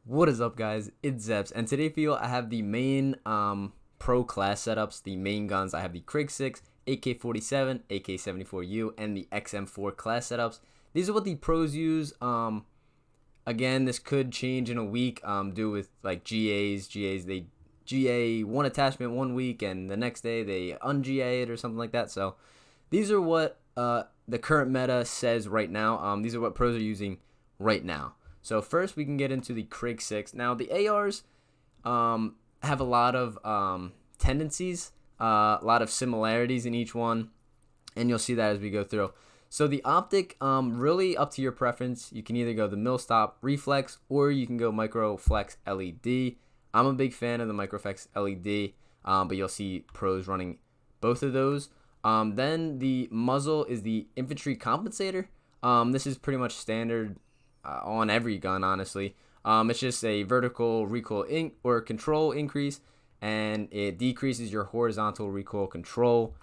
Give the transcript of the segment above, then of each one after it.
What is up, guys? It's Zeps, and today for you I have the main pro class setups, the main guns. I have the Krig 6, AK47, AK74u, and the XM4 class setups. These are what the pros use. Again, this could change in a week. Due with like GAs, they GA one attachment one week, and the next day they un-GA it or something like that. So these are what the current meta says right now. These are what pros are using right now. So first we can get into the Krig 6. Now the ARs have a lot of tendencies, a lot of similarities in each one, and you'll see that as we go through. So the optic, really up to your preference. You can either go the mill stop reflex or you can go micro flex LED. I'm a big fan of the micro flex LED, but you'll see pros running both of those. Then the muzzle is the infantry compensator. This is pretty much standard on every gun, honestly. It's just a vertical recoil or control increase, and it decreases your horizontal recoil control.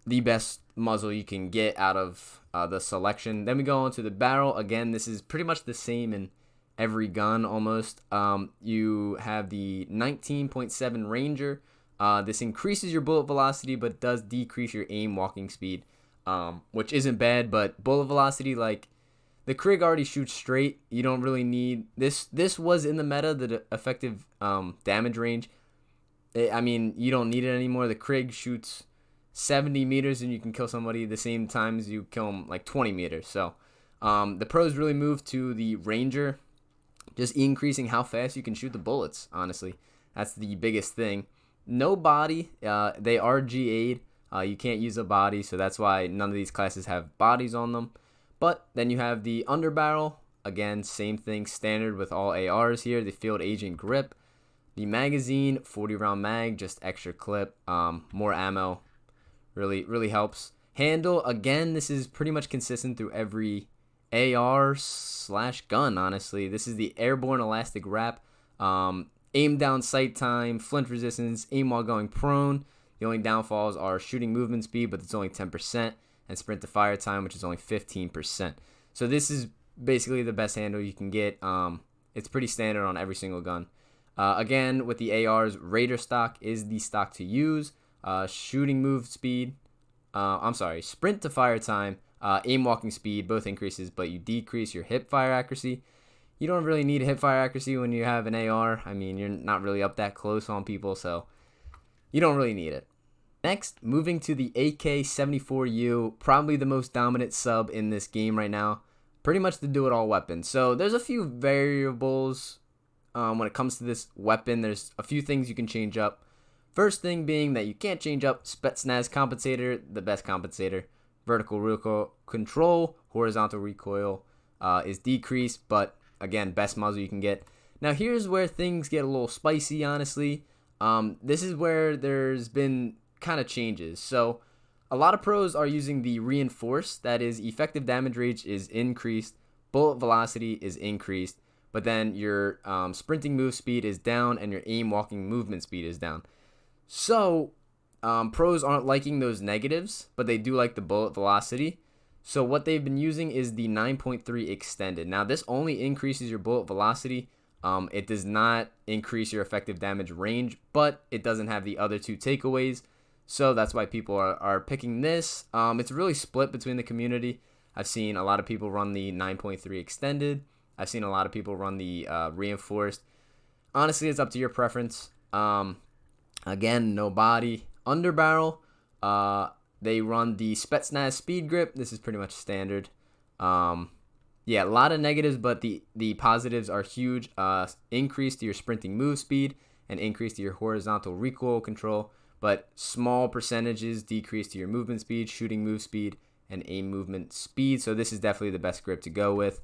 The best muzzle you can get out of the selection. Then we go on to the barrel. Again, this is pretty much the same in every gun almost. You have the 19.7 Ranger. This increases your bullet velocity, but does decrease your aim walking speed, which isn't bad. But bullet velocity, like, the Krig already shoots straight. You don't really need this. This was in the meta, the effective damage range. I mean, you don't need it anymore. The Krig shoots 70 meters and you can kill somebody the same time as you kill them like 20 meters. So the pros really moved to the Ranger, just increasing how fast you can shoot the bullets. Honestly, that's the biggest thing. No body. They are GA'd. You can't use a body, so that's why none of these classes have bodies on them. But then you have the underbarrel. Again, same thing, standard with all ARs here. The field agent grip. The magazine, 40 round mag, just extra clip, more ammo. Really helps. Handle, again, this is pretty much consistent through every AR/gun, honestly. This is the airborne elastic wrap. Aim down sight time, flint resistance, aim while going prone. The only downfalls are shooting movement speed, but it's only 10%. And sprint to fire time, which is only 15%. So this is basically the best handle you can get. It's pretty standard on every single gun. Again, with the ARs, Raider stock is the stock to use. Shooting move speed, sprint to fire time, aim walking speed, both increases, but you decrease your hip fire accuracy. You don't really need hip fire accuracy when you have an AR. I mean, you're not really up that close on people, so you don't really need it. Next, moving to the AK74u, probably the most dominant sub in this game right now. Pretty much the do-it-all weapon. So there's a few variables when it comes to this weapon. There's a few things you can change up. First thing being that you can't change up SUBCRIBE compensator, the best compensator. Vertical recoil control, horizontal recoil is decreased, but again, best muzzle you can get. Now here's where things get a little spicy, honestly. This is where there's been kind of changes. So a lot of pros are using the reinforced, that is, effective damage range is increased, bullet velocity is increased, but then your sprinting move speed is down and your aim walking movement speed is down. So pros aren't liking those negatives, but they do like the bullet velocity. So what they've been using is the 9.3 extended. Now this only increases your bullet velocity. It does not increase your effective damage range, but it doesn't have the other two takeaways. So that's why people are picking this. It's really split between the community. I've seen a lot of people run the 9.3 extended. I've seen a lot of people run the reinforced. Honestly, it's up to your preference. Again, no body. Underbarrel, they run the SUBCRIBE speed grip. This is pretty much standard. Yeah, a lot of negatives, but the positives are huge. Increase to your sprinting move speed and increase to your horizontal recoil control. But small percentages decrease to your movement speed, shooting move speed, and aim movement speed. So this is definitely the best grip to go with.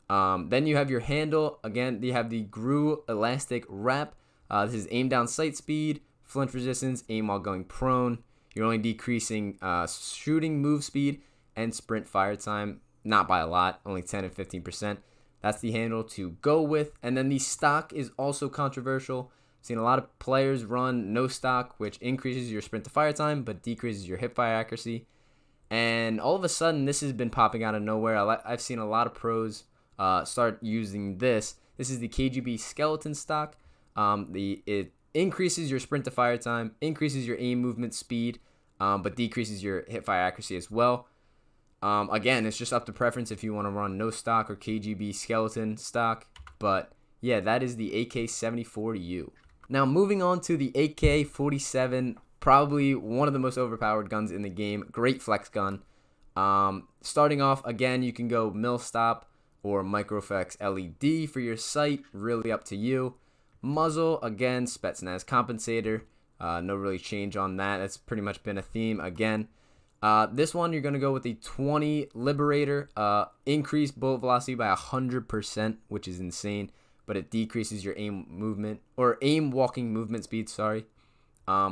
Then you have your handle. Again, you have the GRU elastic wrap. This is aim down sight speed, flint resistance, aim while going prone. You're only decreasing shooting move speed and sprint fire time. Not by a lot, only 10 and 15%. That's the handle to go with. And then the stock is also controversial. Seen a lot of players run no stock, which increases your sprint to fire time, but decreases your hip fire accuracy. And all of a sudden, this has been popping out of nowhere. I've seen a lot of pros start using this. This is the KGB skeleton stock. It increases your sprint to fire time, increases your aim movement speed, but decreases your hip fire accuracy as well. Again, it's just up to preference if you want to run no stock or KGB skeleton stock. But yeah, that is the AK74u. Now moving on to the AK47, probably one of the most overpowered guns in the game. Great flex gun. Starting off, again, you can go mil stop or microflex LED for your sight. Really up to you. Muzzle, again, Spetsnaz compensator. No really change on that. That's pretty much been a theme again. This one, you're going to go with the 20 Liberator. Increase bullet velocity by 100%, which is insane. But it decreases your aim movement, or aim walking movement speed, sorry.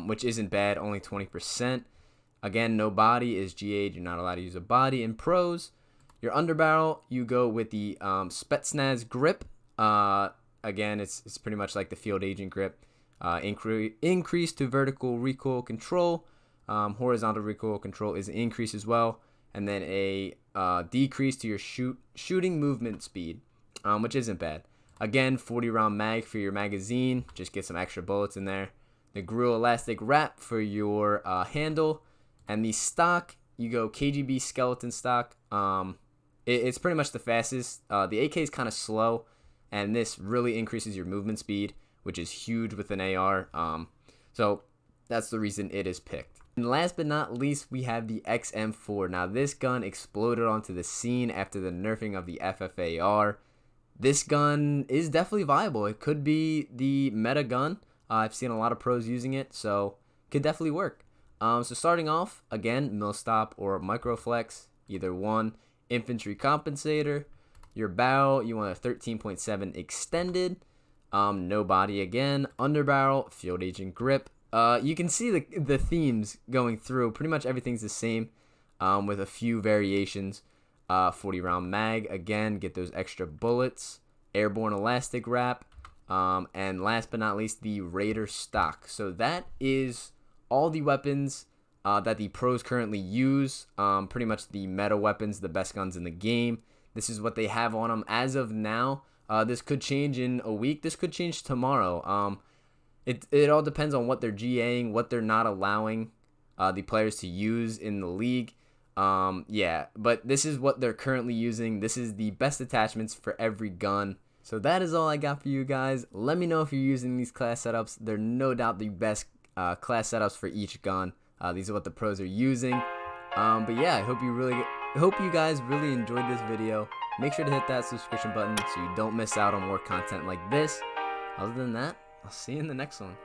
Which isn't bad, only 20%. Again, no body is G8. You're not allowed to use a body. In pros, your underbarrel, you go with the Spetsnaz grip. Again, it's pretty much like the field agent grip. Increase to vertical recoil control. Horizontal recoil control is an increase as well. And then a decrease to your shooting movement speed, which isn't bad. Again, 40 round mag for your magazine. Just get some extra bullets in there. The grill elastic wrap for your handle. And the stock, you go KGB skeleton stock. It's pretty much the fastest. The AK is kind of slow. And this really increases your movement speed, which is huge with an AR. So that's the reason it is picked. And last but not least, we have the XM4. Now, this gun exploded onto the scene after the nerfing of the FFAR. This gun is definitely viable. It could be the meta gun. I've seen a lot of pros using it, so it could definitely work. So starting off, again, mil stop or microflex, either one. Infantry compensator. Your barrel, you want a 13.7 extended. No body again. Underbarrel, field agent grip. You can see the themes going through. Pretty much everything's the same, with a few variations. 40 round mag, again, get those extra bullets. Airborne elastic wrap. And last but not least, the Raider stock. So that is all the weapons that the pros currently use. Pretty much the meta weapons, the best guns in the game. This is what they have on them as of now. This could change in a week. This could change tomorrow. It all depends on what they're GAing, what they're not allowing the players to use in the league. Yeah, but this is what they're currently using. This is the best attachments for every gun. So that is all I got for you guys. Let me know if you're using these class setups. They're no doubt the best class setups for each gun. These are what the pros are using. But yeah, I hope you guys really enjoyed this video. Make sure to hit that subscription button so you don't miss out on more content like this. Other than that, I'll see you in the next one.